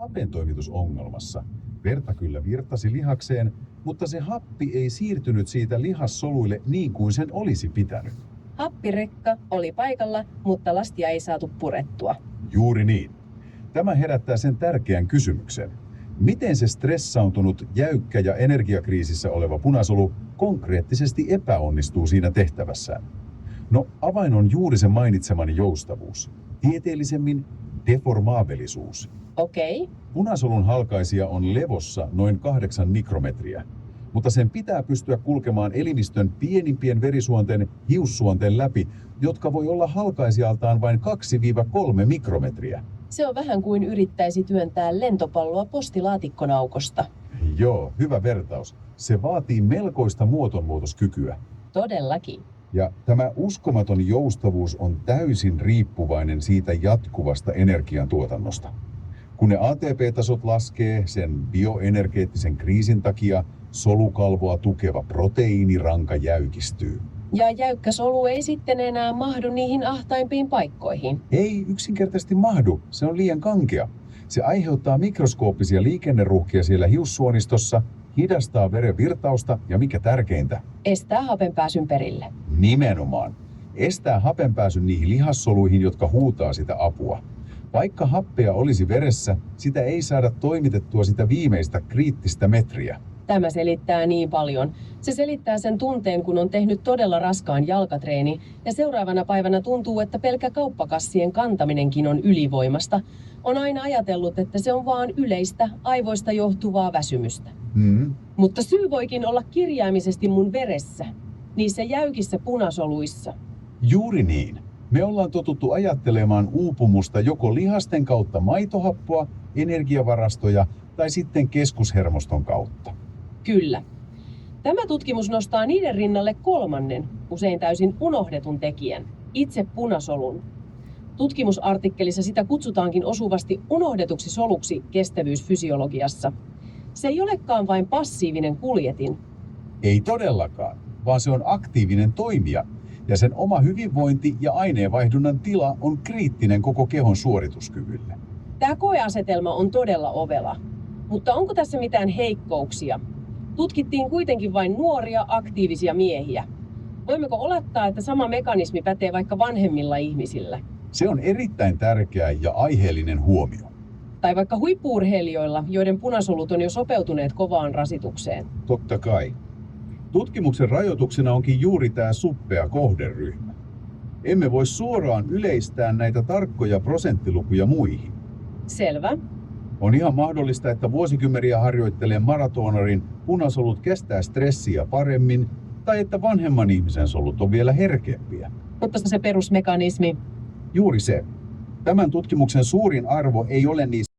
hapentoimitusongelmassa. Verta kyllä virtasi lihakseen, mutta se happi ei siirtynyt siitä lihassoluille niin kuin sen olisi pitänyt. Happirekka oli paikalla, mutta lastia ei saatu purettua. Juuri niin. Tämä herättää sen tärkeän kysymyksen. Miten se stressaantunut, jäykkä ja energiakriisissä oleva punasolu konkreettisesti epäonnistuu siinä tehtävässään? No, avain on juuri se mainitsemani joustavuus. Tieteellisemmin deformaabilisuus. Okei. Punasolun halkaisija on levossa noin 8 mikrometriä, mutta sen pitää pystyä kulkemaan elimistön pienimpien verisuonten hiussuonten läpi, jotka voi olla halkaisijaltaan vain 2-3 mikrometriä. Se on vähän kuin yrittäisi työntää lentopalloa postilaatikkonaukosta. Joo, hyvä vertaus. Se vaatii melkoista muotonmuutoskykyä. Todellakin. Ja tämä uskomaton joustavuus on täysin riippuvainen siitä jatkuvasta energiantuotannosta. Kun ne ATP-tasot laskee sen bioenergeettisen kriisin takia, solukalvoa tukeva proteiiniranka jäykistyy. Ja jäykkä solu ei sitten enää mahdu niihin ahtaimpiin paikkoihin. Ei yksinkertaisesti mahdu, se on liian kankea. Se aiheuttaa mikroskooppisia liikenneruuhkia siellä hiussuonistossa, hidastaa veren virtausta ja mikä tärkeintä, Estää hapenpääsyn perille. nimenomaan, estää hapenpääsyn niihin lihassoluihin, jotka huutaa sitä apua. Vaikka happea olisi veressä, sitä ei saada toimitettua sitä viimeistä kriittistä metriä. Tämä selittää niin paljon. Se selittää sen tunteen, kun on tehnyt todella raskaan jalkatreeni ja seuraavana päivänä tuntuu, että pelkkä kauppakassien kantaminenkin on ylivoimasta. On aina ajatellut, että se on vaan yleistä, aivoista johtuvaa väsymystä. Mutta syy voikin olla kirjaimisesti mun veressä, niissä jäykissä punasoluissa. Juuri niin. Me ollaan totuttu ajattelemaan uupumusta joko lihasten kautta maitohappoa, energiavarastoja tai sitten keskushermoston kautta. Kyllä. Tämä tutkimus nostaa niiden rinnalle kolmannen, usein täysin unohdetun tekijän, itse punasolun. Tutkimusartikkelissa sitä kutsutaankin osuvasti unohdetuksi soluksi kestävyysfysiologiassa. Se ei olekaan vain passiivinen kuljetin. Ei todellakaan, vaan se on aktiivinen toimija. Ja sen oma hyvinvointi ja aineenvaihdunnan tila on kriittinen koko kehon suorituskyvylle. Tämä koeasetelma on todella ovela. Mutta onko tässä mitään heikkouksia? Tutkittiin kuitenkin vain nuoria, aktiivisia miehiä. Voimmeko olettaa, että sama mekanismi pätee vaikka vanhemmilla ihmisillä? Se on erittäin tärkeä ja aiheellinen huomio. Tai vaikka huippu-urheilijoilla, joiden punasolut on jo sopeutuneet kovaan rasitukseen. Totta kai. Tutkimuksen rajoituksena onkin juuri tämä suppea kohderyhmä. Emme voi suoraan yleistää näitä tarkkoja prosenttilukuja muihin. Selvä. On ihan mahdollista, että vuosikymmeniä harjoitteleen maratonarin punasolut kestää stressiä paremmin, tai että vanhemman ihmisen solut on vielä herkempiä. Mutta se perusmekanismi. Juuri se. Tämän tutkimuksen suurin arvo ei ole niissä